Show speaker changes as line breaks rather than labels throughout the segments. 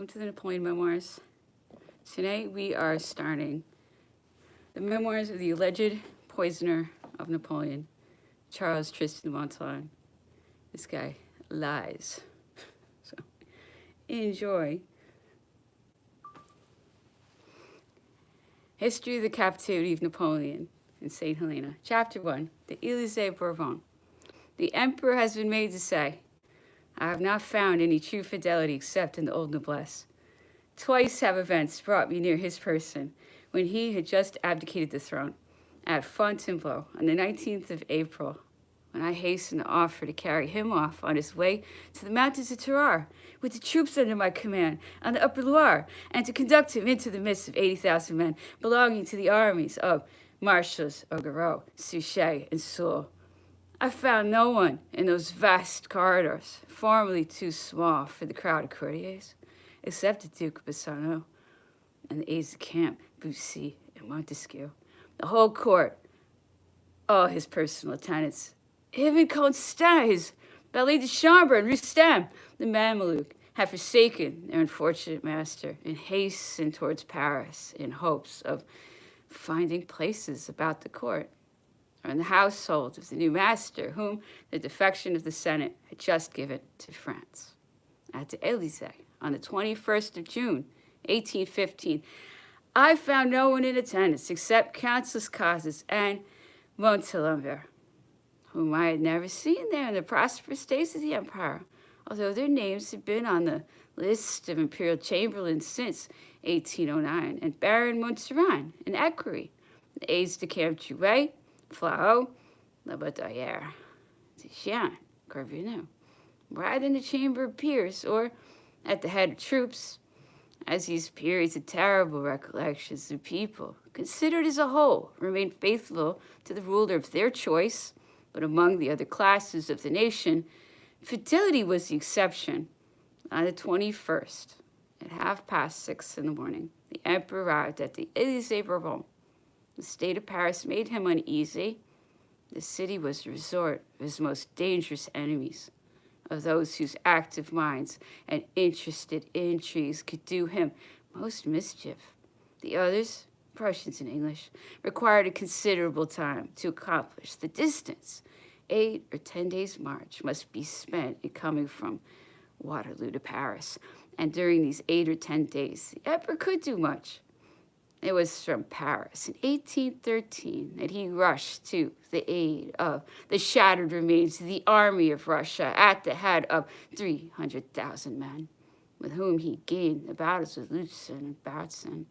Welcome to the Napoleon Memoirs. Today we are starting the memoirs of the alleged poisoner of Napoleon, Charles Tristan Montaigne. This guy lies. So enjoy. History of the Captivity of Napoleon in St. Helena. Chapter 1, the Élysée Bourbon. The Emperor has been made to say, I have not found any true fidelity except in the old noblesse. Twice have events brought me near his person when he had just abdicated the throne. At Fontainebleau on the 19th of April, when I hastened to offer to carry him off on his way to the mountains of Tarare with the troops under my command on the Upper Loire, and to conduct him into the midst of 80,000 men belonging to the armies of Marshals Augereau, Suchet, and Soult. I found no one in those vast corridors, formerly too small for the crowd of courtiers, except the Duke of Bassano and the aides de camp, Bussy and Montesquieu. The whole court, all his personal attendants, even Constant, his valet de chambre, and Rustem, the Mameluke, had forsaken their unfortunate master and hastened towards Paris in hopes of finding places about the court, or in the household of the new master, whom the defection of the Senate had just given to France. At the Élysée, on the 21st of June, 1815, I found no one in attendance except Countess Cazes and Montalembert, whom I had never seen there in the prosperous days of the Empire, although their names had been on the list of imperial chamberlains since 1809, and Baron Montserrat and Equerry, the aides de camp Drouet, Flau, Labaudière, Titian, Corvinu, rather than the chamber of peers, or at the head of troops, as these periods of terrible recollections the people, considered as a whole, remained faithful to the ruler of their choice, but among the other classes of the nation, fidelity was the exception. On the 21st, at 6:30 in the morning, the emperor arrived at the Élysée Bourbon. The state of Paris made him uneasy. The city was the resort of his most dangerous enemies, of those whose active minds and interested intrigues could do him most mischief. The others, Prussians and English, required a considerable time to accomplish the distance. 8 or 10 days' march must be spent in coming from Waterloo to Paris, and during these 8 or 10 days, the emperor could do much. It was from Paris in 1813 that he rushed to the aid of the shattered remains of the army of Russia at the head of 300,000 men, with whom he gained the battles of Lutzen and Bautzen.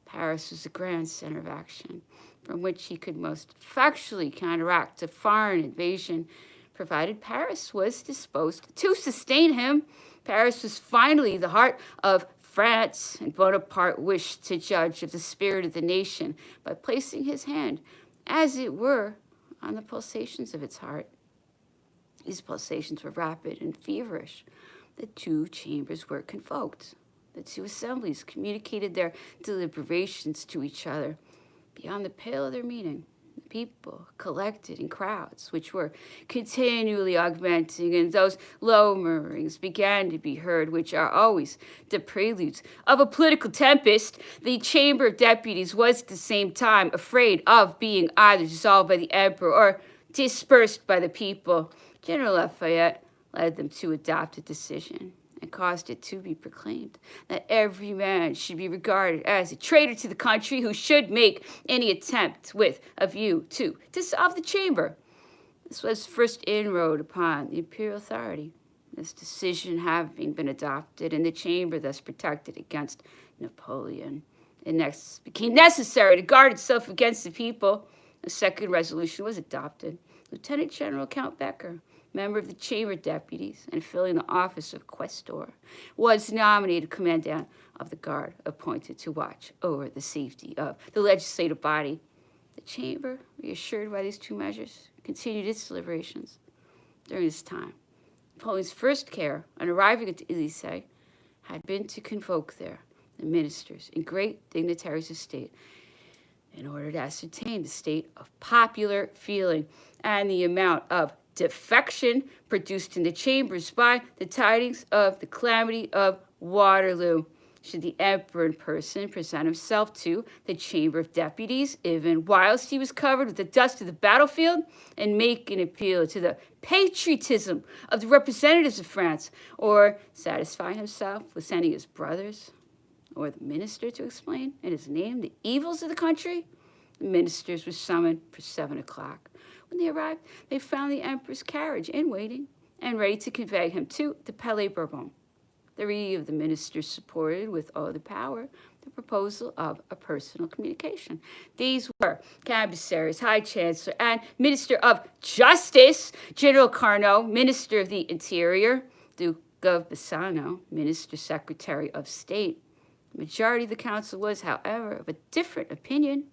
Paris was the grand center of action, from which he could most effectually counteract a foreign invasion, provided Paris was disposed to sustain him. Paris was finally the heart of France, and Bonaparte wished to judge of the spirit of the nation by placing his hand, as it were, on the pulsations of its heart. These pulsations were rapid and feverish. The two chambers were convoked. The two assemblies communicated their deliberations to each other. Beyond the pale of their meeting, the people collected in crowds, which were continually augmenting, and those low murmurings began to be heard, which are always the preludes of a political tempest. The Chamber of Deputies was at the same time afraid of being either dissolved by the emperor or dispersed by the people. General Lafayette led them to adopt a decision, and caused it to be proclaimed that every man should be regarded as a traitor to the country who should make any attempt with a view to dissolve the chamber. This was first inroad upon the imperial authority, this decision having been adopted and the chamber thus protected against Napoleon. It next became necessary to guard itself against the people. A second resolution was adopted. Lieutenant General Count Becker, member of the Chamber of Deputies and filling the office of Questor, was nominated commandant of the guard appointed to watch over the safety of the legislative body. The Chamber, reassured by these two measures, continued its deliberations. During this time, Napoleon's first care on arriving at the Élysée had been to convoke there the ministers and great dignitaries of state in order to ascertain the state of popular feeling and the amount of defection produced in the chambers by the tidings of the calamity of Waterloo. Should the emperor in person present himself to the Chamber of Deputies, even whilst he was covered with the dust of the battlefield, and make an appeal to the patriotism of the representatives of France, or satisfy himself with sending his brothers or the minister to explain in his name the evils of the country? The ministers were summoned for 7 o'clock. When they arrived, they found the emperor's carriage in waiting and ready to convey him to the Palais Bourbon. 3 of the ministers supported with all the power the proposal of a personal communication. These were Cambyses, High Chancellor and Minister of Justice, General Carnot, Minister of the Interior, Duke of Bassano, Minister Secretary of State. The majority of the council was, however, of a different opinion.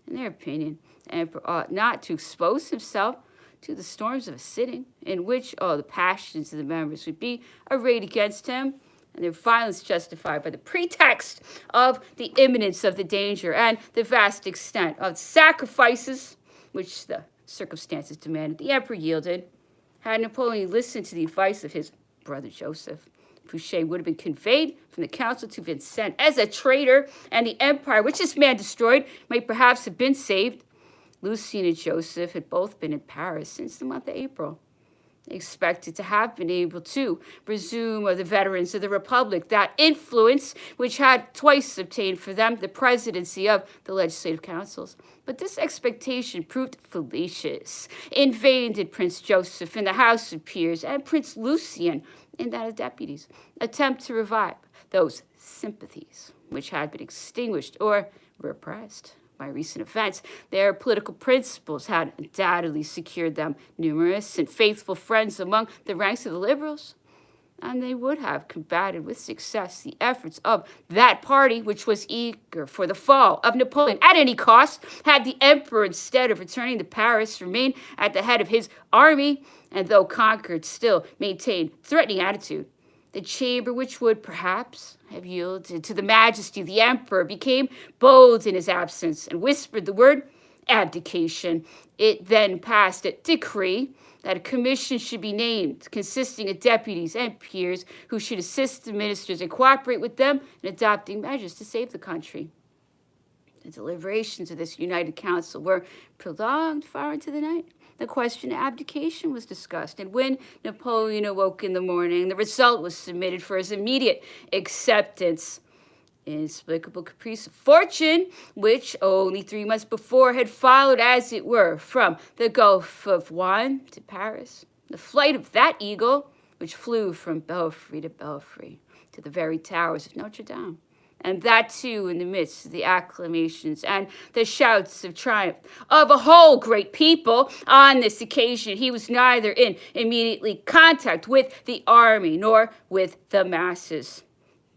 In their opinion, the emperor ought not to expose himself to the storms of a sitting in which all the passions of the members would be arrayed against him, and their violence justified by the pretext of the imminence of the danger and the vast extent of sacrifices which the circumstances demanded. The emperor yielded. Had Napoleon listened to the advice of his brother Joseph, Fouché would have been conveyed from the council to Vincennes as a traitor, and the empire which this man destroyed might perhaps have been saved. Lucien and Joseph had both been in Paris since the month of April. They expected to have been able to resume of the veterans of the Republic that influence which had twice obtained for them the presidency of the legislative councils. But this expectation proved fallacious. In vain did Prince Joseph in the House of Peers and Prince Lucien in that of deputies attempt to revive those sympathies which had been extinguished or repressed by recent events. Their political principles had undoubtedly secured them numerous and faithful friends among the ranks of the liberals, and they would have combated with success the efforts of that party which was eager for the fall of Napoleon at any cost, had the emperor, instead of returning to Paris, remained at the head of his army, and though conquered, still maintained threatening attitude. The chamber, which would perhaps have yielded to the majesty of the emperor, became bold in his absence and whispered the word abdication. It then passed a decree that a commission should be named consisting of deputies and peers who should assist the ministers and cooperate with them in adopting measures to save the country. The deliberations of this united council were prolonged far into the night. The question of abdication was discussed, and when Napoleon awoke in the morning, the result was submitted for his immediate acceptance. Inexplicable caprice of fortune, which only 3 months before had followed, as it were, from the Gulf of Juan to Paris. The flight of that eagle, which flew from belfry to belfry to the very towers of Notre Dame. And that, too, in the midst of the acclamations and the shouts of triumph of a whole great people. On this occasion, he was neither in immediately contact with the army nor with the masses.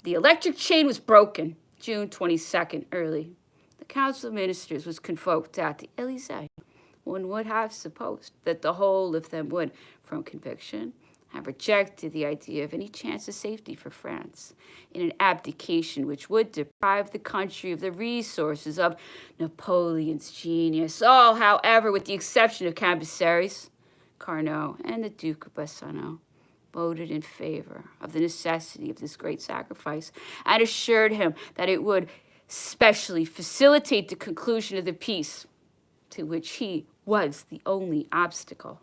The electric chain was broken June 22nd early. The Council of Ministers was convoked at the Élysée. One would have supposed that the whole of them would, from conviction, have rejected the idea of any chance of safety for France in an abdication which would deprive the country of the resources of Napoleon's genius. All, however, with the exception of Cambyses, Carnot, and the Duke of Bassano, voted in favor of the necessity of this great sacrifice and assured him that it would specially facilitate the conclusion of the peace, to which he was the only obstacle.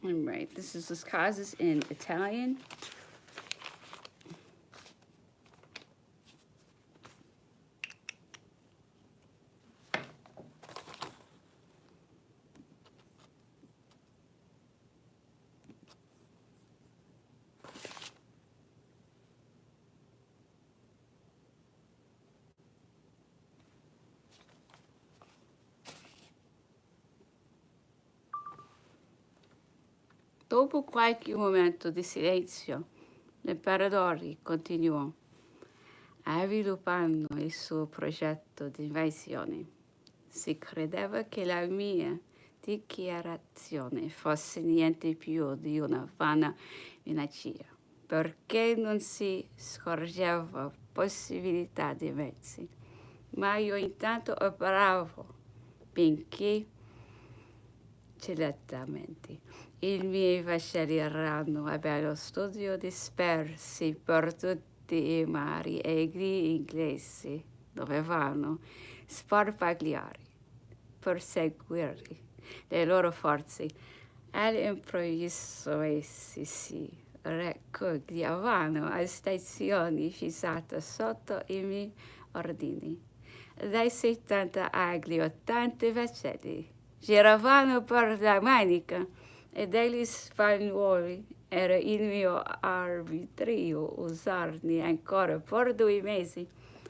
All right, this is Las Casas in Italian. Dopo qualche momento di silenzio, l'imperatore continuò, sviluppando il suo progetto di invasione. Si credeva che la mia dichiarazione fosse niente più di una vana minaccia, perché non si scorgeva possibilità di mezzi. Ma io intanto operavo, benché celatamente. I miei vascelli erano a bello studio dispersi per tutti i mari e gli inglesi dovevano sparpagliare per seguire le loro forze. All'improvviso essi si raccoglievano a stazioni fissate sotto i miei ordini. Dai 70 agli 80 vascelli giravano per la Manica e degli spagnoli era il mio arbitrio usarne ancora per 2 mesi.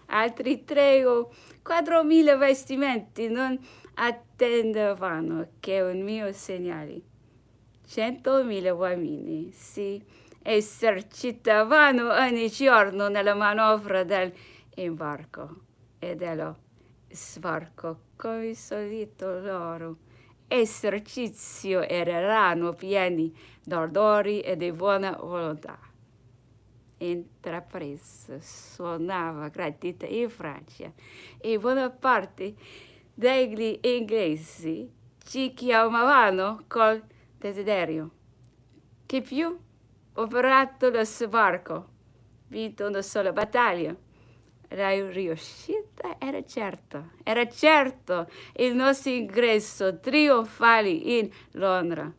Altri 3 o 4.000 vestimenti non attendevano che un mio segnale. 100.000 uomini si esercitavano ogni giorno nella manovra dell'imbarco e dello sbarco, come solito loro esercizio erano pieni d'ardori e di buona volontà. Intrapresa suonava gradita in Francia e buona parte degli inglesi ci chiamavano col desiderio. Che più? Operato lo sbarco, vinto una sola battaglia. La riuscita era certo il nostro ingresso trionfale in Londra,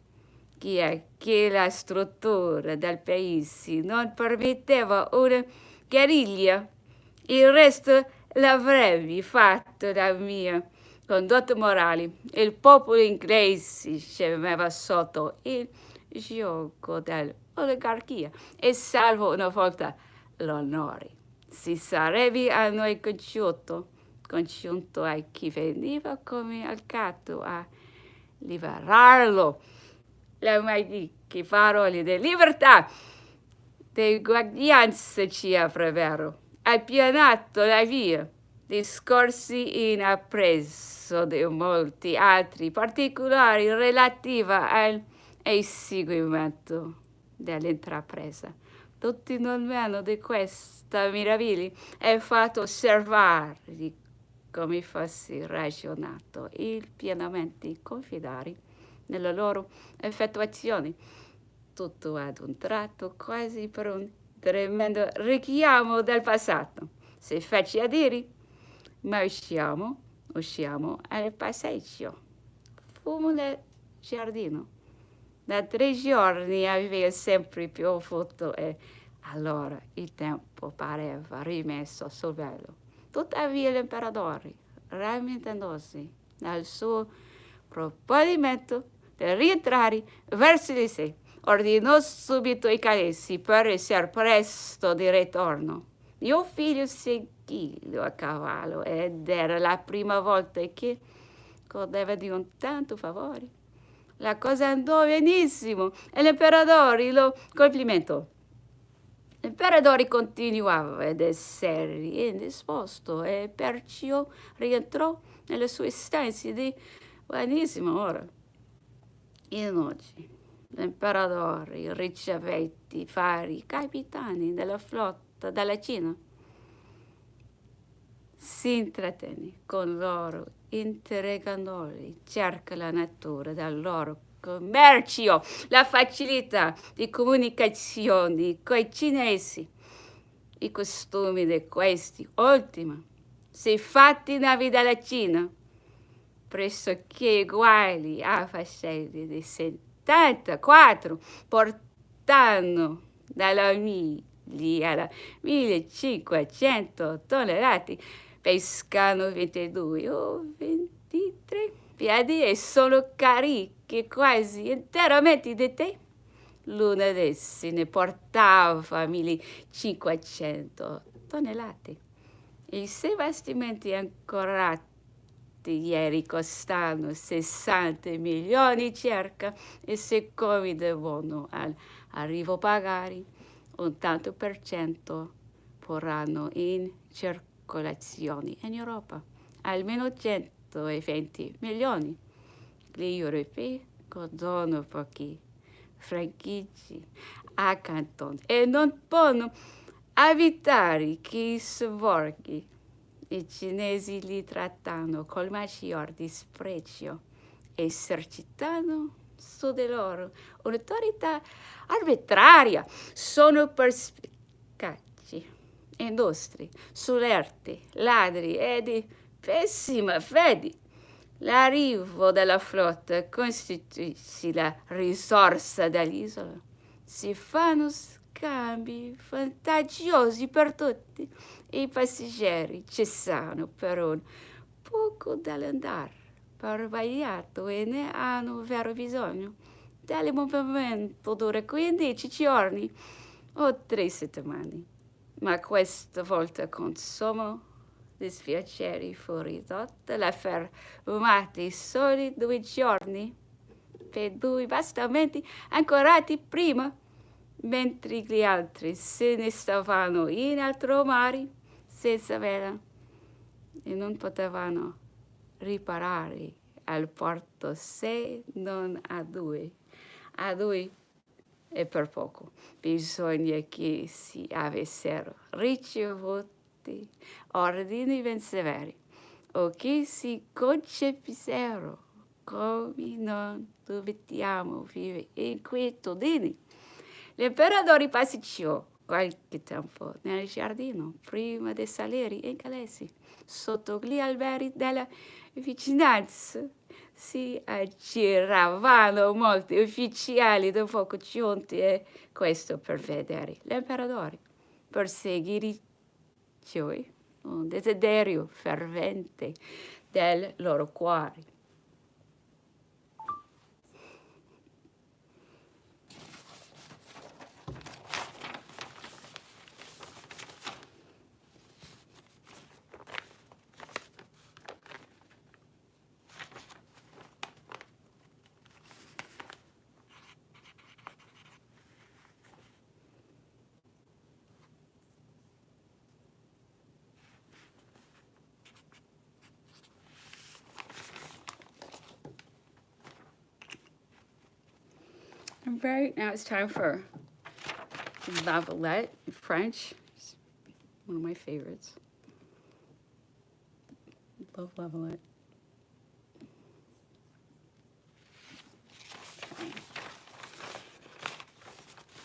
che la struttura del paese non permetteva una guerriglia. Il resto l'avrebbe fatto la mia condotta morale. Il popolo inglese scemava sotto il gioco dell'oligarchia e salvo una volta l'onore si sarebbe a noi congiunto a chi veniva come al gatto a liberarlo. Le magiche parole di libertà, di uguaglianza ci avrebbero appianato la via. Discorsi in appresso di molti altri particolari relativi all'eseguimento dell'intrapresa. Tutti non meno di questa meraviglia è fatto osservare come fosse ragionato e pienamente confidare nelle loro effettuazioni. Tutto ad un tratto, quasi per un tremendo richiamo del passato. Si fece a dire, ma usciamo al passeggio. Fumo nel giardino. Da 3 giorni aveva sempre piovuto e allora il tempo pareva rimesso sul velo. Tuttavia l'imperatore, rammentandosi nel suo provvedimento di rientrare verso di sé, ordinò subito i calesi per essere presto di ritorno. Mio figlio seguiva a cavallo ed era la prima volta che godeva di un tanto favore. La cosa andò benissimo e l'imperatore lo complimentò. L'imperatore continuava ad essere indisposto e perciò rientrò nelle sue stanze di buonissima ora. Inoltre, l'imperatore ricevette vari capitani della flotta dalla Cina. Si intrattenne con loro interrogandoli circa la natura del loro commercio, la facilità di comunicazione coi cinesi, i costumi di questi ultimi, se fatti navi dalla Cina, pressoché uguali a vascelli di 74, portando dalla 1000 alla 1500 tonnellate, pescano 22 o 23 piedi e sono cariche quasi interamente di tè. L'una di esse ne portava 1500 tonnellate. I 6 bastimenti ancorati ieri costano 60 milioni circa e siccome devono all'arrivo pagare un tanto per cento porranno in circolazione in Europa almeno 120 milioni. Gli europei godono pochi franchigi a Canton e non possono evitare che i sobborghi i cinesi li trattano col maggior disprezzo e esercitano su di loro un'autorità arbitraria. Sono perspicaci, industri, solerti, ladri e di pessima fede. L'arrivo della flotta costituisce la risorsa dell'isola. Si fanno scambi vantaggiosi per tutti. I passeggeri cessano per un poco dall'andare per sbagliato e ne hanno vero bisogno. Tale movimento dura 15 giorni o 3 settimane, ma questa volta con sommo dispiacere fu ridotta la fermata ai soli 2 giorni per 2 bastimenti ancorati prima, mentre gli altri se ne stavano in altro mare senza vela e non potevano riparare al porto se non a 2. A 2 è per poco. Bisogna che si avessero ricevuti ordini ben severi o che si concepissero come non dubitiamo vive inquietudini. L'imperatore passeggiò qualche tempo nel giardino prima di salire in calesi. Sotto gli alberi della vicinanza si aggiravano molti ufficiali di fuoco giunti e questo per vedere l'imperatore, per seguire cioè un desiderio fervente del loro cuore. All right, now it's time for Lavalette in French. It's one of my favorites. Love Lavalette.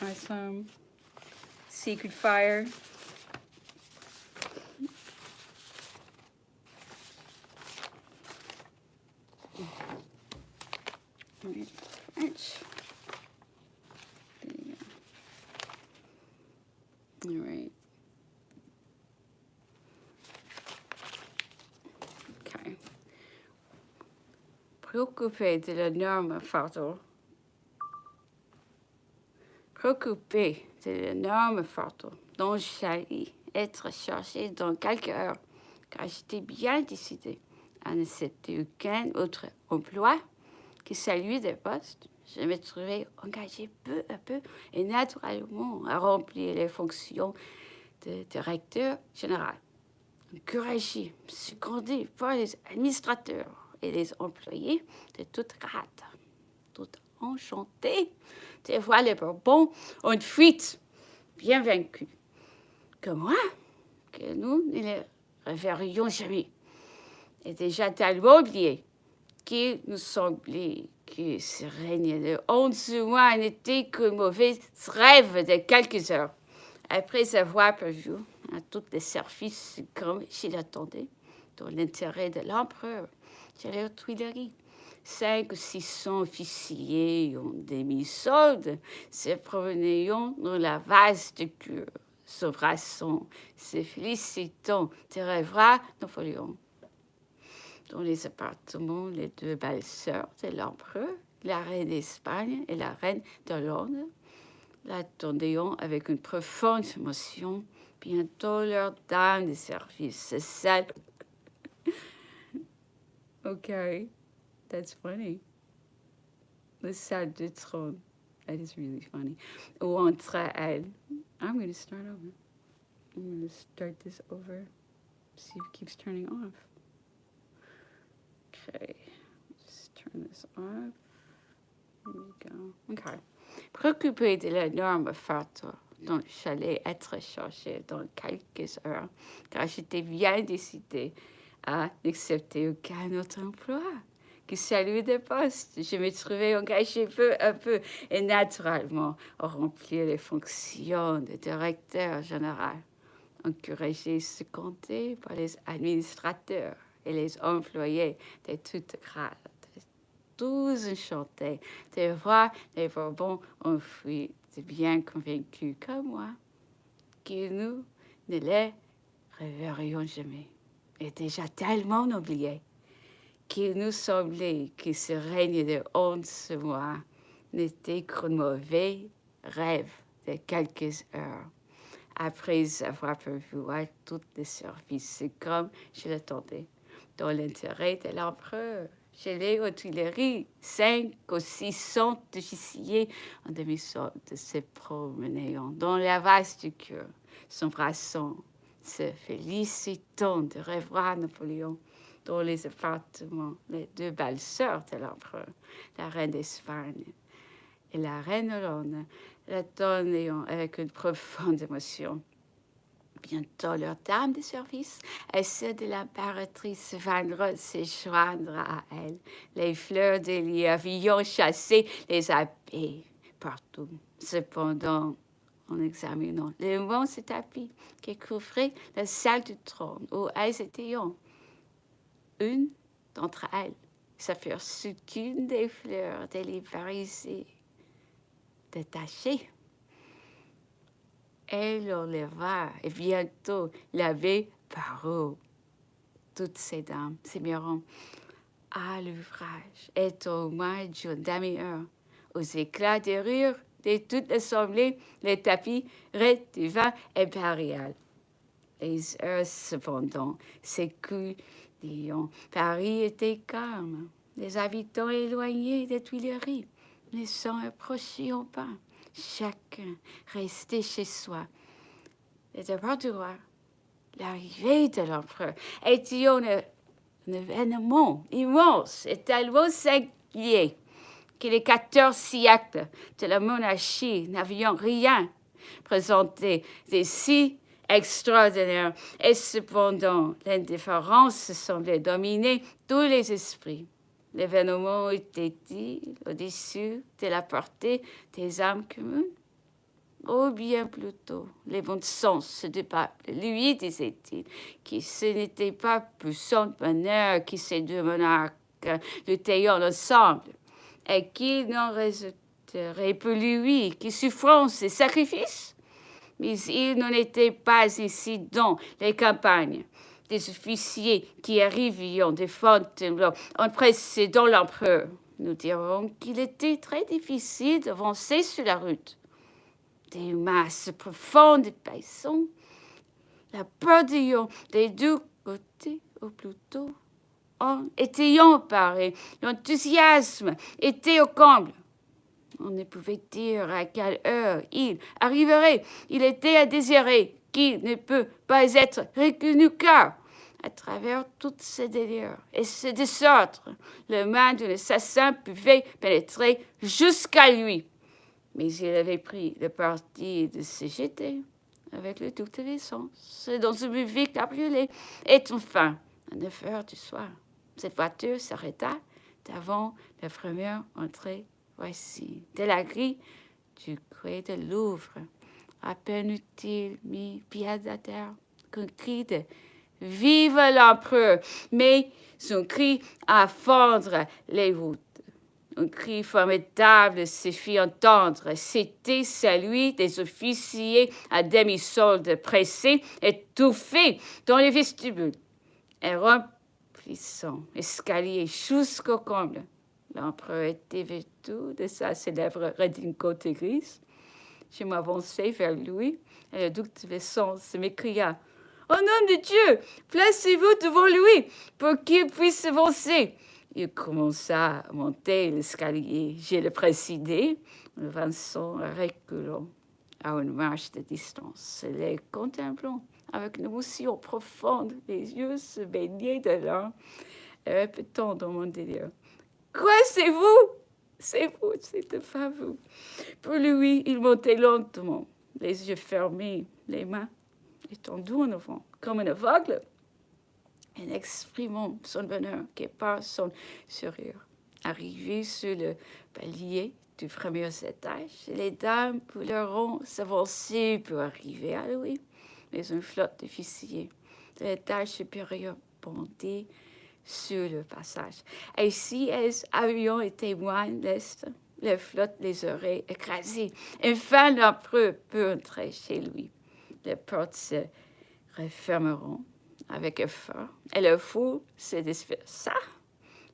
Okay. Some Secret Fire. All right, French. All right. Okay. Préoccupé de l'énorme fardeau. Préoccupé de l'énorme fardeau dont j'allais être chargé dans quelques heures, car j'étais bien décidé à ne céder aucun autre emploi que celui des postes. Je me trouvais engagé peu à peu et naturellement à remplir les fonctions de directeur général. Encouragé, secondé par les administrateurs et les employés de toute grade. Tout enchanté de voir les Bourbons en fuite, bien vaincus. Que moi, que nous ne les reverrions jamais. Et déjà tellement oubliés qu'il nous semblait que ce règne de 11 mois n'était qu'un mauvais rêve de quelques heures. Après avoir perdu à tous les services comme je l'attendais, dans l'intérêt de l'empereur, sur les Tuileries, 500 ou 600 officiers en demi-solde se promenaient dans la vaste cour, s'embrassant, se félicitant de revoir Napoléon. Dans les appartements, les 2 belles-sœurs de l'empereur, la reine d'Espagne et la reine d'Hollande, l'attendaient avec une profonde émotion. Bientôt leur dame de service, celle Okay, that's funny. The salle de trône. That is really funny. Ou entre elles. I'm going to start over. I'm going to start this over. See if it keeps turning off. Okay, just turn this off. There we go. Okay. Préoccupé de l'énorme facteur dont j'allais être chargée dans quelques heures, car j'étais bien décidée à n'accepter aucun autre emploi que celui de poste. Je me trouvais engagée peu à peu et naturellement à remplir les fonctions de directeur général, encouragée, secondée par les administrateurs et les employés de toutes grades. Tous enchantés de voir les Bourbons enfouis, de bien convaincus comme moi que nous ne les reverrions jamais. Et déjà tellement oubliés qu'il nous semblait que ce règne de 11 mois n'était qu'un mauvais rêve de quelques heures. Après avoir pourvu tous les services comme je l'attendais, dans l'intérêt de l'empereur. Chez les Tuileries, 5 ou 600 officiers en demi-solde se promenaient dans la vaste cour, s'embrassant, se félicitant de revoir Napoléon dans les appartements, les deux belles sœurs de l'empereur, la reine d'Espagne et la reine Hollande, l'attendant avec une profonde émotion. Bientôt, leur dame de service et celle de l'impératrice viendront se joindre à elle. Les fleurs de lierre ayant chassé les abeilles partout. Cependant, en examinant les immense tapis qui couvraient la salle du trône où elles étaient, une d'entre elles s'aperçut qu'une des fleurs délibérisées détachée. Elle enleva et bientôt l'avait paru. Toutes ces dames se mirent à l'ouvrage et au moins d'une demi-heure, aux éclats de rire de toute l'assemblée, les tapis redevint impérial. Les heures cependant s'écoulèrent. Paris était calme. Les habitants éloignés des Tuileries ne s'en approchaient pas. Chacun restait chez soi. Et de voir l'arrivée de l'empereur était un événement immense et tellement singulier que les 14 siècles de la monarchie n'avaient rien présenté de si extraordinaire. Et cependant, l'indifférence semblait dominer tous les esprits. L'événement était-il au-dessus de la portée des âmes communes? Ou bien plutôt les bons sens du peuple, lui disait-il, que ce n'était pas pour son bonheur que ces deux monarques luttaient ensemble, et qu'il n'en résulterait pour lui que souffrance et sacrifice. Mais il n'en était pas ainsi dans les campagnes. Des officiers qui arrivaient de Fontainebleau en précédant l'empereur. Nous dirons qu'il était très difficile d'avancer sur la route. Des masses profondes de paysans, la perdure des deux côtés, ou plutôt, en étaient emparés. L'enthousiasme était au comble. On ne pouvait dire à quelle heure il arriverait. Il était à désirer qu'il ne peut pas être reconnu car, à travers toutes ces délires et ces désordres, le main d'un assassin pouvait pénétrer jusqu'à lui. Mais il avait pris le parti de se jeter avec le duc de l'essence dans une mauvais cabriolet. Et enfin, à 9 heures du soir, cette voiture s'arrêta devant la première entrée. Voici, de la grille du quai de Louvre. À peine eut-il mis pied à terre qu'un cri de « Vive l'empereur !» mais son cri à fendre les voûtes. Un cri formidable se fit entendre. C'était celui des officiers à demi-solde pressés, étouffés dans les vestibules et remplissant l'escalier jusqu'au comble. L'empereur était vêtu de sa célèbre redingote grise. Je m'avançai vers lui et le duc de Vesson m'écria « Au nom de Dieu, placez-vous devant lui pour qu'il puisse avancer. Il commença à monter l'escalier. Je le précédais, avançant et reculant à une marche de distance, les contemplant avec une émotion profonde, les yeux se baignaient de larmes, et répétant dans mon délire, « Quoi, c'est vous? C'est vous, c'était pas vous. » Pour lui, il montait lentement, les yeux fermés, les mains étendues en avant, comme un aveugle, en exprimant son bonheur que par son sourire. Arrivé sur le palier du premier étage, les dames vouleront s'avancer pour arriver à lui, mais une flotte d'officiers de l'étage supérieur bondait sur le passage. Et si elles avions été moins lestes, la flotte les aurait écrasés. Enfin, l'empereur peut entrer chez lui. Les portes se refermeront avec effort et le fou se dispersa,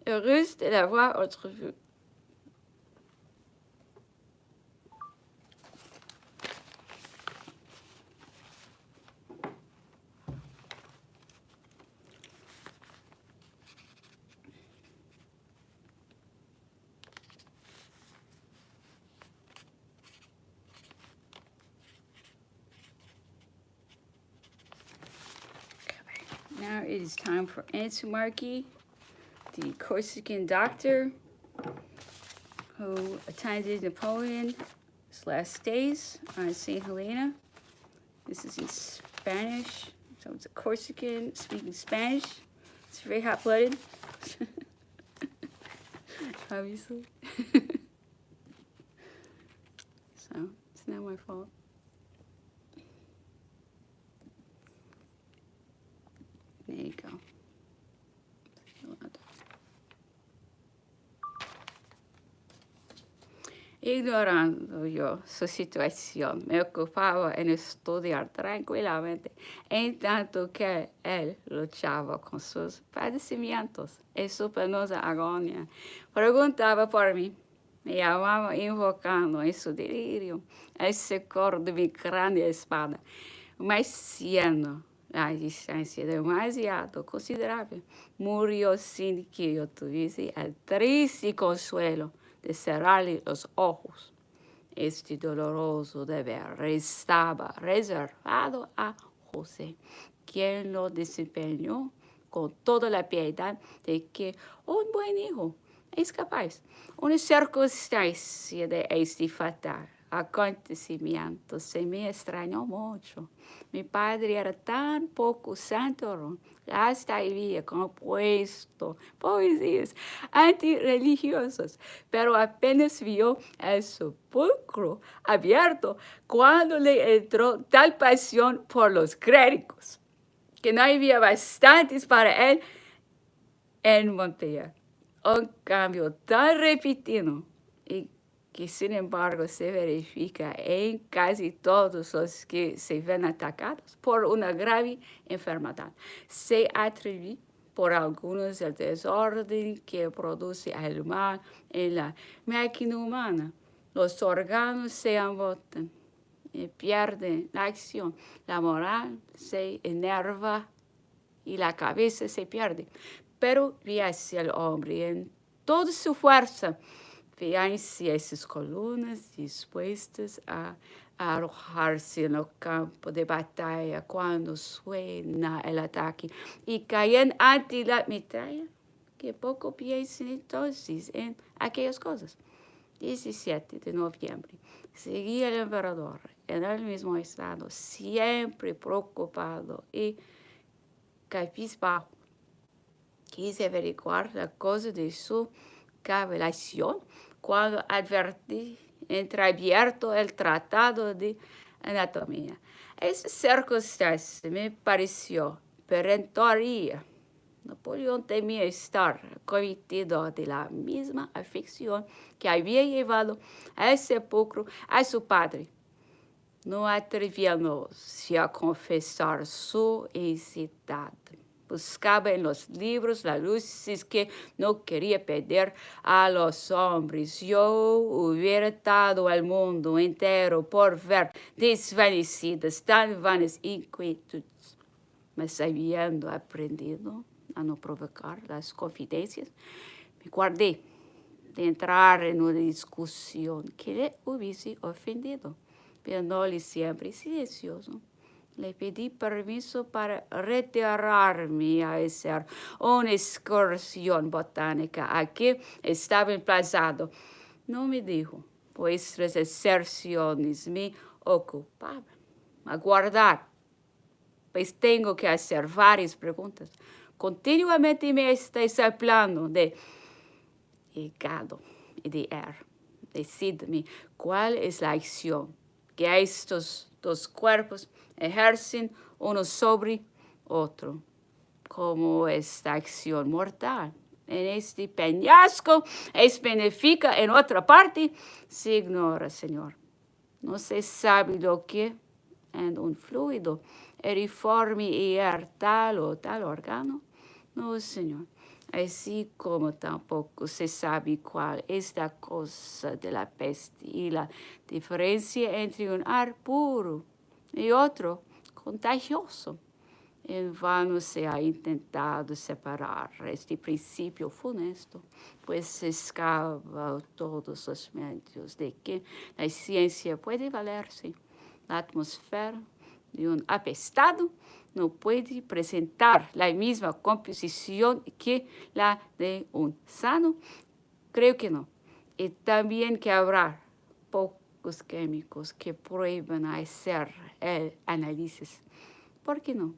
heureuse de l'avoir entrevue. Now it is time for Answer Markey, the Corsican doctor who attended Napoleon's last days on St. Helena. This is in Spanish, so it's a Corsican speaking Spanish. It's very hot-blooded, obviously. So it's not my fault. There you go. Ignorando yo su situación, me ocupaba en estudiar tranquilamente, en tanto que él luchaba con sus padecimientos y su penosa agonía. Preguntaba por mí, me llamaba invocando en su delirio el socorro de mi grande espada, mas siendo la distancia demasiado considerable, murió sin que yo tuviese el triste consuelo de cerrarle los ojos. Este doloroso deber estaba reservado a José, quien lo desempeñó con toda la piedad de que un buen hijo es capaz. Una circunstancia de este fatal acontecimiento se me extrañó mucho. Mi padre era tan poco santo, hasta había compuesto poesías antirreligiosas, pero apenas vio el sepulcro abierto cuando le entró tal pasión por los clérigos, que no había bastantes para él en Montpellier. Un cambio tan repentino y que sin embargo se verifica en casi todos los que se ven atacados por una grave enfermedad. Se atribuye por algunos el desorden que produce el mal en la máquina humana. Los órganos se agotan y pierden la acción. La moral se enerva y la cabeza se pierde. Pero viese el hombre en toda su fuerza. Vean-se essas colunas dispuestas a arrojarse no campo de batalla cuando suena el ataque y caen ante la metralla, que poco piensen entonces en aquellas cosas. 17 de noviembre. Seguía el emperador en el mismo estado, siempre preocupado y cabizbajo. Quise averiguar la causa de su cavilación cuando advertí entreabierto el tratado de anatomía. Esa circunstancia me pareció perentoria. Napoleón temía estar cometido de la misma aflicción que había llevado al sepulcro a su padre, no atreviéndose a confesar su incidad. Buscaba en los libros las luces que no quería perder a los hombres. Yo hubiera dado al mundo entero por ver desvanecidas tan vanas inquietudes. mas habiendo aprendido a no provocar las confidencias, me guardé de entrar en una discusión que le hubiese ofendido. Viéndole siempre silencioso, le pedí permiso para retirarme a hacer una excursión botánica a que estaba emplazado. No me dijo, vuestras exerciones me ocupaban. Aguardar, pues tengo que hacer varias preguntas. Continuamente me estáis hablando de hígado y de Decidme cuál es la acción que estos dos cuerpos ejercen uno sobre otro, como esta acción mortal en este peñasco es benéfica en otra parte, se ignora, Señor. No se sabe lo que en un fluido eriforme y tal o tal órgano. No, Señor. Así como tampoco se sabe cuál es la cosa de la peste y la diferencia entre un ar puro y otro contagioso. En vano se ha intentado separar este principio funesto, pues se escapa todos los medios de que la ciencia puede valerse. La atmósfera de un apestado no puede presentar la misma composición que la de un sano. Creo que no. Y también que habrá pocos químicos que prueban a hacer el análisis. ¿Por qué no?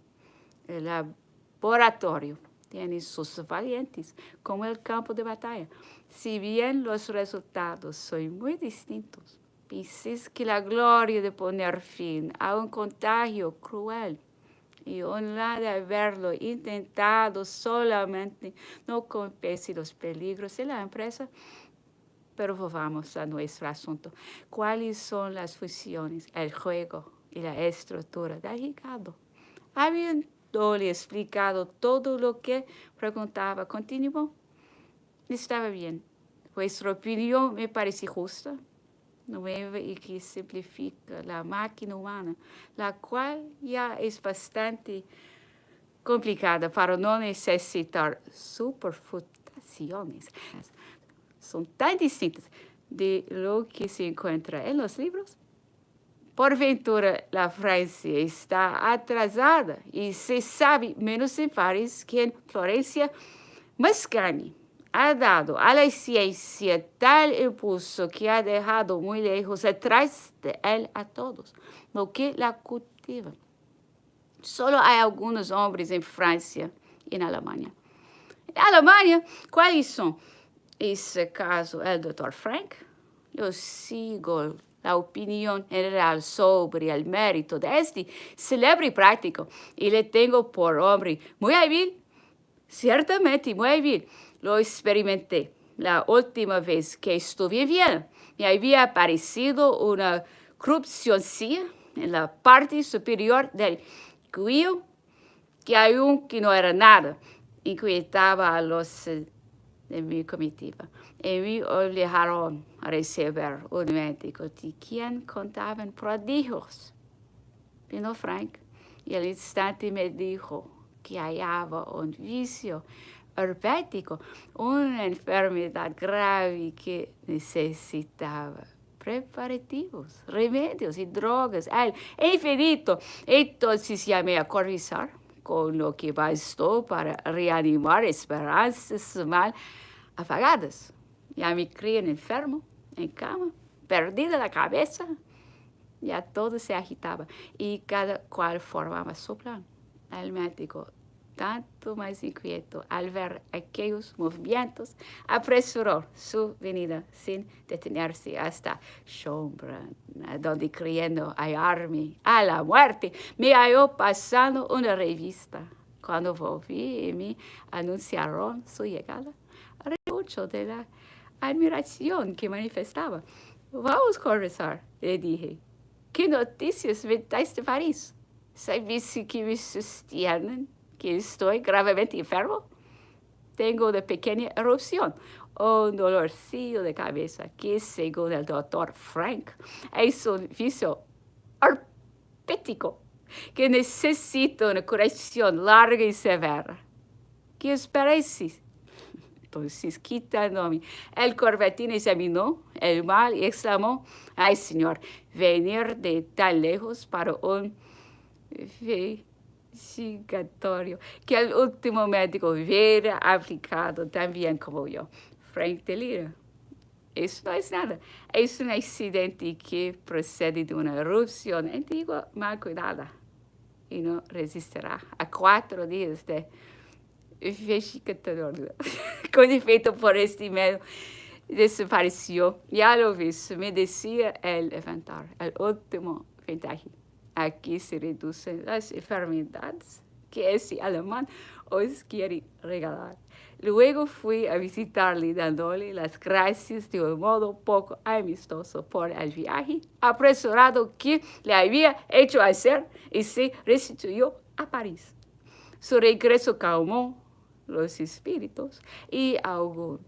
El laboratorio tiene sus valientes, como el campo de batalla. Si bien los resultados son muy distintos, pienses que la gloria de poner fin a un contagio cruel y honra de haberlo intentado solamente no compense los peligros de la empresa. Pero volvamos a nuestro asunto. ¿Cuáles son las funciones, el juego y la estructura del hígado? Habiéndole explicado todo lo que preguntaba, continuó. Estaba bien. Vuestra opinión me parece justa, nueva y que simplifica la máquina humana, la cual ya es bastante complicada para no necesitar superfutaciones. Son tan distintas de lo que se encuentra en los libros. Por ventura, la Francia está atrasada y se sabe menos en París que en Florencia. Mascagni ha dado a la ciencia tal impulso que ha dejado muy lejos atrás de él a todos, lo que la cultiva. Solo hay algunos hombres en Francia y en Alemania. En Alemania, ¿cuáles son? En ese caso, el doctor Frank. Yo sigo la opinión general sobre el mérito de este célebre y práctico y le tengo por hombre muy hábil, ciertamente muy hábil. Lo experimenté la última vez que estuve en Viena. Me había aparecido una corrupcióncilla en la parte superior del cuello que aunque no era nada, inquietaba a los de mi comitiva. Y me obligaron a recibir un médico de quien contaban prodigios. Vino Frank y al instante me dijo que hallaba un vicio herpético, una enfermedad grave que necesitaba preparativos, remedios y drogas al infinito. Entonces llamé a Corvisar, con lo que bastó para reanimar esperanzas mal apagadas. Ya me creían enfermo, en cama, perdida la cabeza. Ya todo se agitaba y cada cual formaba su plan. El médico, tanto más inquieto al ver aquellos movimientos, apresuró su venida sin detenerse hasta Schönbrunn, donde creyendo hallarme a la muerte, me halló pasando una revista. Cuando volví y me anunciaron su llegada, haré mucho de la admiración que manifestaba. Vamos a conversar, le dije. ¿Qué noticias me dais de París? ¿Sabéis que me sostienen que estoy gravemente enfermo? Tengo una pequeña erupción, un dolorcillo de cabeza que, según el doctor Frank, es un vicio herpético. que necessita uma correção larga e severa. Que os parece? Entonces, quitándome. El corvetino examinó el mal y exclamó, ay, Señor, venir de tan lejos para un verificatorio que el último médico hubiera aplicado tan bien como yo. Frank delira. Eso no es nada. Es un accidente que procede de una erupción antigua mal cuidada y no resistirá a 4 días de verificatorio. Con efecto, por este medio desapareció. Ya lo ves, me decía el levantar, el último ventaje. Aquí se reducen las enfermedades que ese alemán os quiere regalar. Luego fui a visitarle dándole las gracias de un modo poco amistoso por el viaje apresurado que le había hecho hacer y se restituyó a París. Su regreso calmó los espíritus y algunos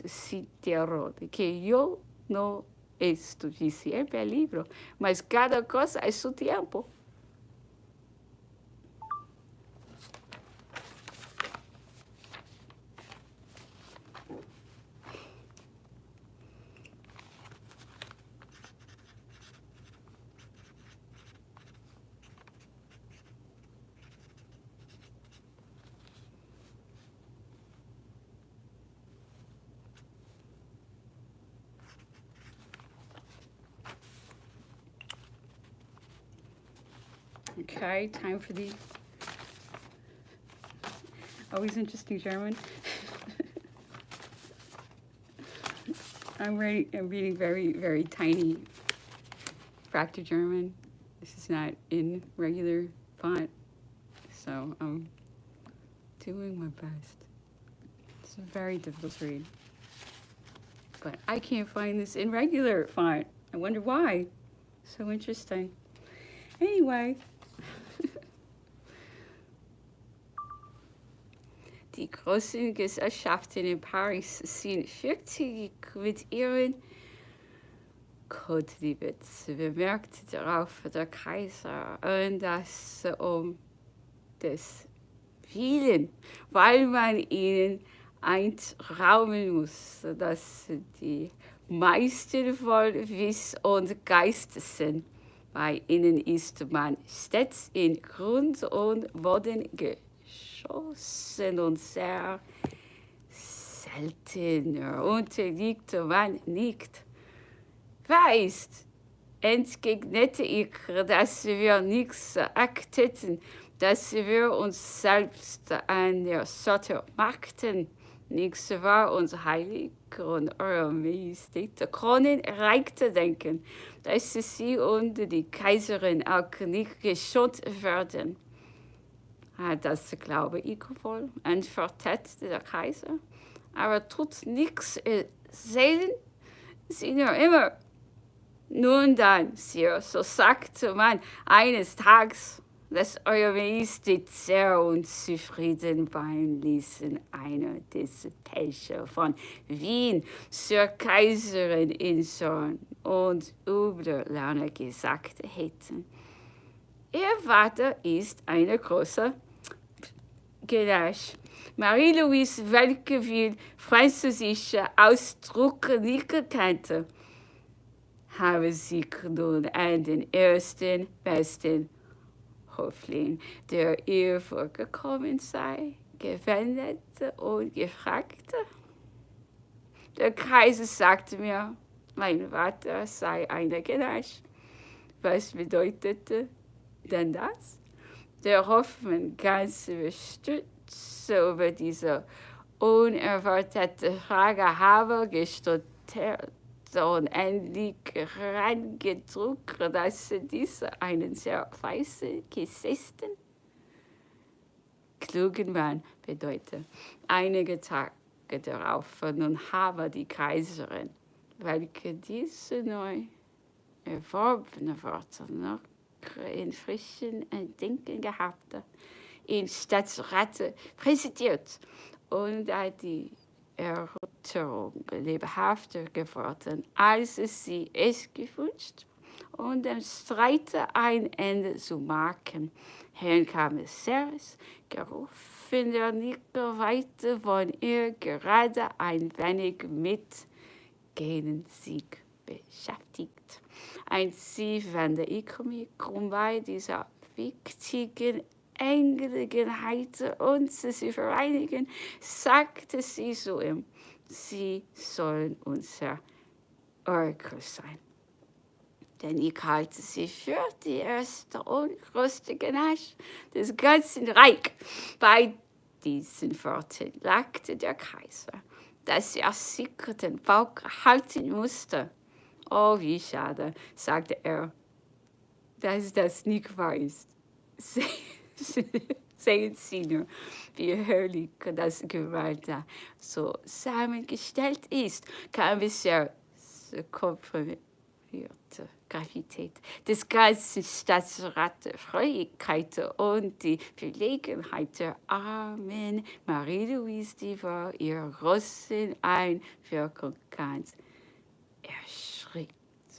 sintieron que yo no estuve siempre en el libro, mas cada cosa a su tiempo. Okay, time for the always interesting German. I'm reading very, very tiny fractal German. This is not in regular font, so I'm doing my best. It's very difficult to read. But I can't find this in regular font. I wonder why. So interesting. Anyway. Die großen Gesellschaften in Paris sind fürchterlich mit ihren Codelibets, bemerkte darauf der Kaiser, und das des Vielen, weil man ihnen einraumen muss, dass die meisten voll Wiss und Geist sind. Bei ihnen ist man stets in Grund und Boden geschossen und sehr selten unterliegt man nicht. Weißt, entgegnete ich, dass wir nichts achteten, dass wir uns selbst an der Sorte machten. Nichts war uns heilig und eure Majestät können reichte denken, dass sie unter die Kaiserin auch nicht geschont werden. Das glaube ich wohl, antwortete der Kaiser, aber tut nichts sehen sie nur immer. Nun dann, Sir, so sagte man eines Tages, dass Eure Majestät sehr unzufrieden beim Lesen einer Despesche von Wien zur Kaiserin in Zorn und übler Laune gesagt hätten. Ihr Vater ist eine große Ganache. Marie-Louise, welche viel französische Ausdruck nicht kannte, habe sich nun an den ersten besten Höfling, der ihr vorgekommen sei, gewendet und gefragt. Der Kaiser sagte mir, mein Vater sei eine Ganache. Was bedeutete denn das? Der Hofmann, ganz bestürzt über diese unerwartete Frage, habe gestottert und endlich reingedrückt, dass dieser einen sehr weißen, gesetzten, klugen Mann bedeutete. Einige Tage darauf nun habe die Kaiserin, welche diese neu erworbene Worte noch in frischen Denken gehabt, in Staatsrat präsidiert und die Erörterung lebhafter geworden, als sie es gewünscht und dem Streite ein Ende zu machen. Herrn kam es Service, gerufen der Nicker weiter von ihr gerade ein wenig mit gegen sich beschäftigt. Ein Sie wende ich mich bei dieser wichtigen Angelegenheit uns zu vereinigen, sagte sie zu ihm, sie sollen unser Orakel sein. Denn ich halte sie für die erste und größte Gnasch des ganzen Reichs. Bei diesen Worten lachte der Kaiser, dass er sicher den Bauch halten musste. Oh, wie schade, sagte er, dass das nicht wahr ist. Sehen Sie nur, wie herrlich das Gewalt da so zusammengestellt ist. Kein bisher komprimierte Gravität des ganzen Staatsrates, Freudigkeit und die Verlegenheit der armen Marie-Louise, die vor ihrer großen Einwirkung ganz erschreckt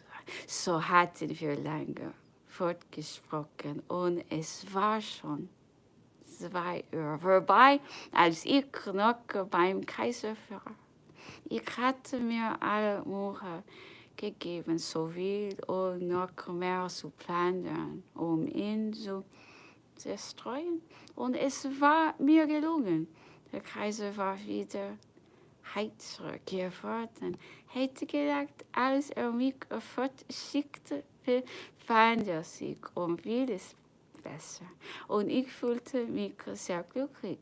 war. So hatten wir lange fortgesprochen und es war schon 2 Uhr vorbei, als ich noch beim Kaiser war. Ich hatte mir alle Mühe gegeben, so viel und noch mehr zu planen, um ihn zu zerstreuen. Und es war mir gelungen. Der Kaiser war wieder heiterer geworden. Hätte gedacht, als er mich fortschickte, befand er sich um vieles besser. Und ich fühlte mich sehr glücklich.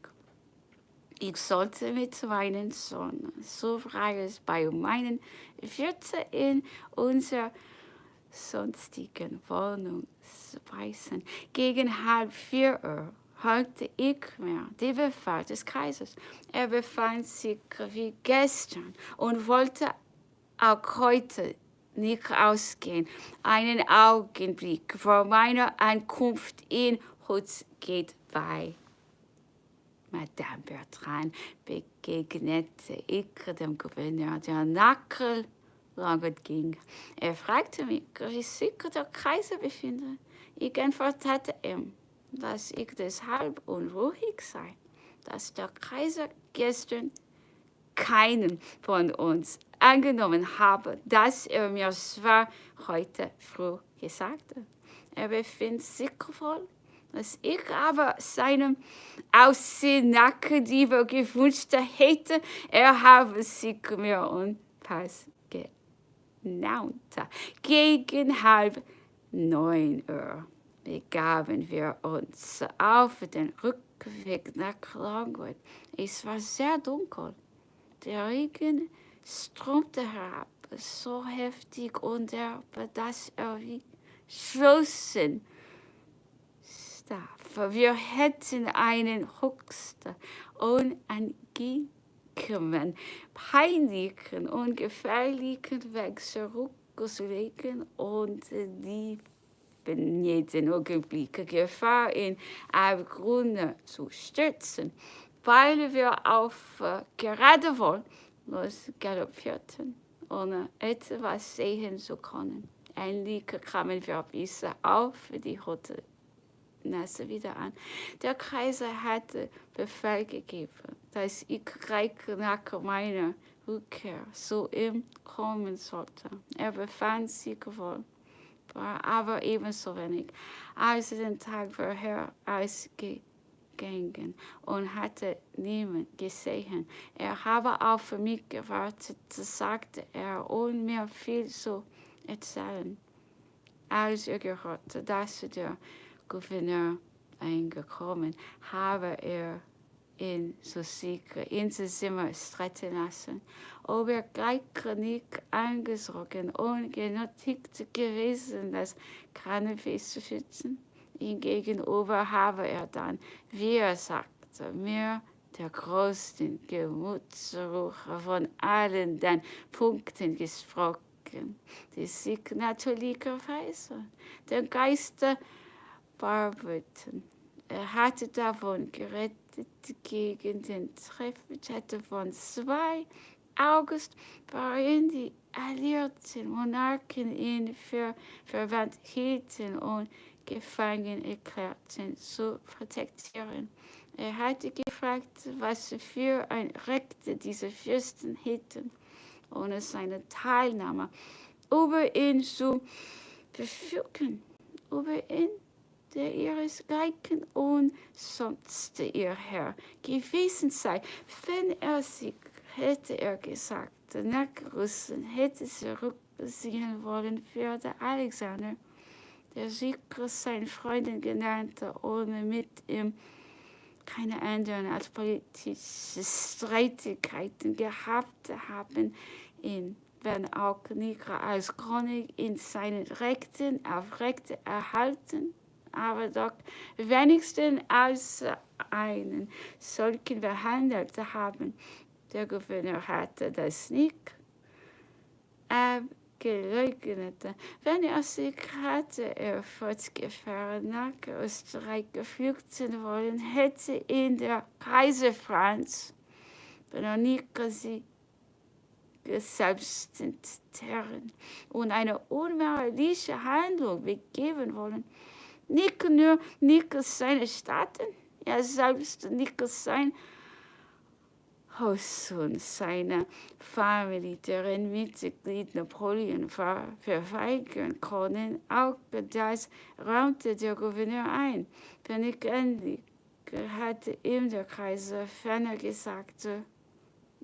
Ich sollte mit meinen Sohn so freies bei meinen Wirte in unserer sonstigen Wohnung speisen. Gegen 3:30 hörte ich mir die Befehl des Kaisers. Er befand sich wie gestern und wollte auch heute nicht ausgehen. Einen Augenblick vor meiner Ankunft in Hutz geht bei Madame Bertrand begegnete ich dem Gouverneur, der nachgelagert ging. Er fragte mich, wie sich der Kaiser befinde. Ich antwortete ihm, dass ich deshalb unruhig sei, dass der Kaiser gestern keinen von uns angenommen habe, dass er mir zwar heute früh sagte. Er befindet sich wohl, dass ich aber seinem Aussehen nach lieber gewünscht hätte, er habe sich mir unpass genannt. Gegen 8:30 begaben wir uns auf den Rückweg nach Longwood. Es war sehr dunkel. Der Regen strömte herab, so heftig und derb, dass er wie Schlossen starb. Wir hätten einen höchst unangenehmen, peinlichen und gefährlichen Weg zurückzulegen und die in jedem Augenblick Gefahr in Abgründe zu stürzen, weil wir auf geradewohl losgaloppierten, ohne etwas sehen zu können. Endlich kamen wir bis auf die rote Nase wieder an. Der Kaiser hatte Befehl gegeben, dass ich gleich nach meiner Rückkehr zu ihm kommen sollte. Er befand sich wohl, war aber ebenso wenig als den Tag vorher ausgegangen und hatte niemand gesehen. Er habe auf mich gewartet, sagte er, und mir viel zu erzählen. Als er gehörte, dass der Gouverneur eingekommen, habe er ihn so sicher ins Zimmer streiten lassen, ob er gleich nicht angezogen und genötigt gewesen, das Kranenfest zu schützen. Ihm gegenüber habe er dann, wie er sagte, mir der größten Gemutsruhe von allen den Punkten gesprochen, die sich natürlicherweise den Geister bearbeiten. Er hatte davon geredet, gegen den Treffpunkt von 2 August, waarin die Alliierten Monarchen ihn für verwandt hielten und gefangen erklärten, zu protegieren. Er hatte gefragt, was für ein Recht diese Fürsten hätten, ohne seine Teilnahme über ihn zu verfügen, über ihn, der ihresgleichen und sonst ihr Herr gewesen sei. Wenn er sich, hätte er gesagt, nach Russen hätte zurückziehen wollen, würde Alexander, der sicher seinen Freunden genannte, ohne mit ihm keine anderen als politische Streitigkeiten gehabt haben, ihn, wenn auch nicht als König, in seinen Rechten auf Rechte erhalten, aber doch wenigstens als einen solchen behandelt haben. Der Gouverneur hatte das nicht abgeleugnet. Wenn er sich hatte fortgefahren nach Österreich flüchten wollen, hätte ihn der Kaiser Franz, wenn er nicht sie selbst enterren und eine unmögliche Handlung begeben wollen, nicht nur nicht seine Staaten, ja selbst nicht sein Haus und seine Familie, deren Mitglied Napoleon war, verweigern können. Auch das räumte der Gouverneur ein. Endlich hatte ihm der Kaiser ferner gesagt,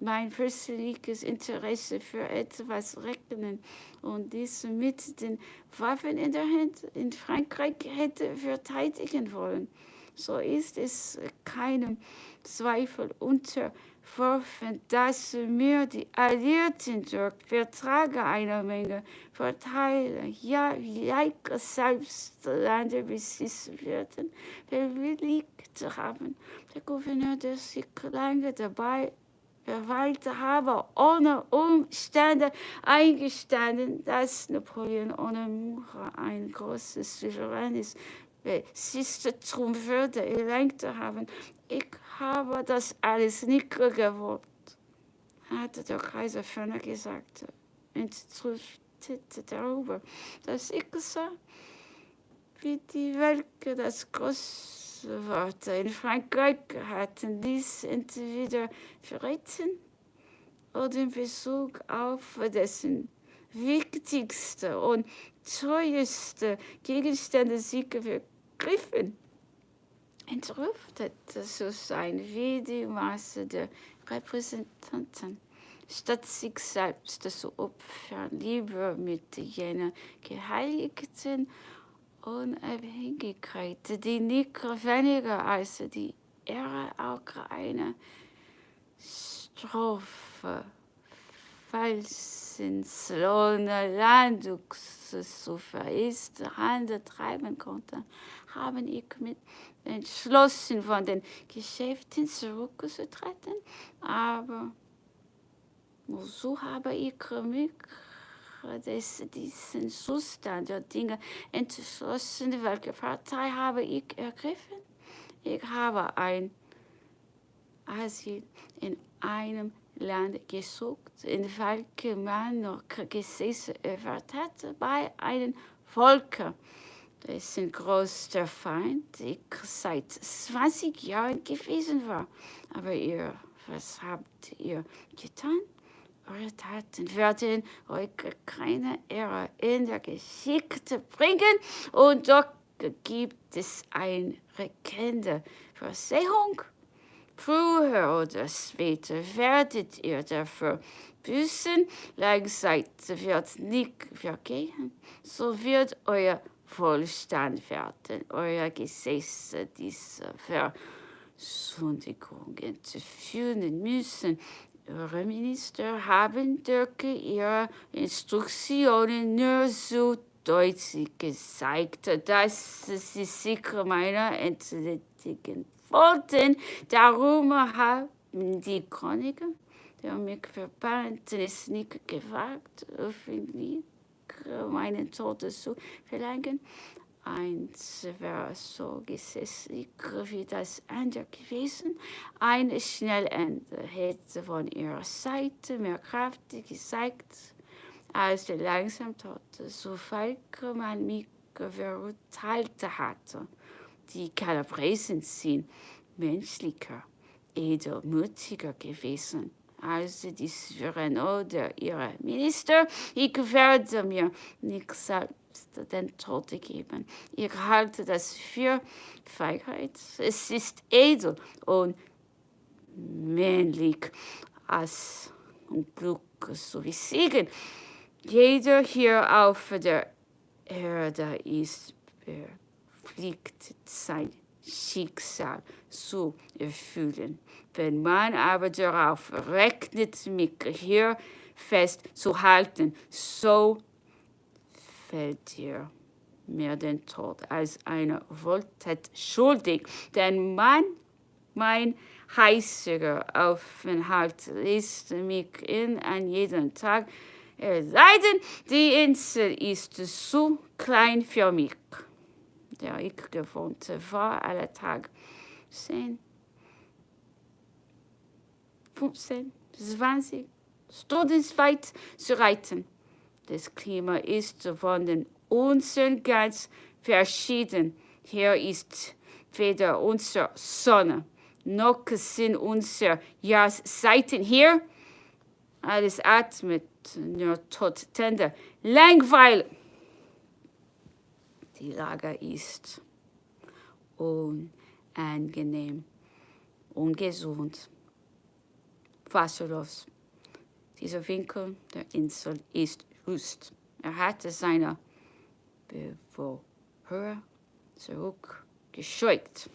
mein persönliches Interesse für etwas rechnen und dies mit den Waffen in der Hand in Frankreich hätte verteidigen wollen. So ist es keinem Zweifel unterworfen, dass mir die Alliierten durch Verträge einer Menge Vorteile, ja, selbst Lande besitzen werden, bewilligt haben. Der Gouverneur, der sich lange dabei verweilte, habe ohne Umstände eingestanden, dass Napoleon ohne Mühe ein großes souveränes Besitztum würde erlangt haben. Ich habe das alles nicht gewollt, hatte der Kaiser ferner gesagt, entrüstet darüber, dass ich sah, wie die Welke das große Wort in Frankreich hatten, dies entweder verraten oder in Bezug auf dessen wichtigste und teuerste Gegenstände sich vergriffen, entrüftet zu sein wie die Masse der Repräsentanten, statt sich selbst zu opfern, lieber mit jener geheiligten Unabhängigkeit, die nicht weniger als die Ehre auch einer Strophe Falsenslohne Landluxus zu vereisten Handel treiben konnte, haben ich mit entschlossen, von den Geschäften zurückzutreten, aber so habe ich mich diesen Zustand der Dinge entschlossen. Welche Partei habe ich ergriffen? Ich habe ein Asyl in einem Land gesucht, in welchem man noch Gesetze erwartet, bei einem Volk, dessen größter Feind ich seit 20 Jahren gewesen war. Aber ihr, was habt ihr getan? Eure Taten werden euch keine Ehre in der Geschichte bringen, und doch gibt es eine erkennende Versehung. Früher oder später werdet ihr dafür büßen, Langzeit wird nicht vergehen, so wird euer Wohlstand werden, euer Gesetze diese Versündigungen zu führen müssen. Eure Minister haben durch ihre Instruktionen nur so deutlich gezeigt, dass sie sich meiner entledigen wollten. Darum haben die Könige, der mich verbannten, es nicht gewagt, öffentlich meinen Tod zu verlangen. Eins war so gesetzlich wie das andere gewesen. Ein Schnellende hätte von ihrer Seite mehr Kraft gezeigt, als der langsam tote, so falk man mich verurteilt hatte. Die Kalabresen sind menschlicher, edelmütiger gewesen als die Syren oder ihre Minister. Ich werde mir nicht selbst den Tod geben. Ich halte das für Feigheit. Es ist edel und männlich als Glück sowie Segen. Jeder hier auf der Erde ist verpflichtet, sein Schicksal zu erfüllen. Wenn man aber darauf rechnet, mich hier festzuhalten, so fällt ihr mir den Tod als eine Wohltat schuldig, denn mein heißiger Aufenthalt lässt mich in an jedem Tag erleiden. Die Insel ist zu klein für mich. Der ich gewohnt war, alle Tag 10, 15, 20 Stunden weit zu reiten. Das Klima ist von den unseren ganz verschieden. Hier ist weder unsere Sonne, noch sind unsere Jahreszeiten hier. Alles atmet nur todtende Langweil. Die Lage ist unangenehm, ungesund, wasserlos. Dieser Winkel der Insel ist wüst. Er hatte seine Bewohner zurückgescheucht.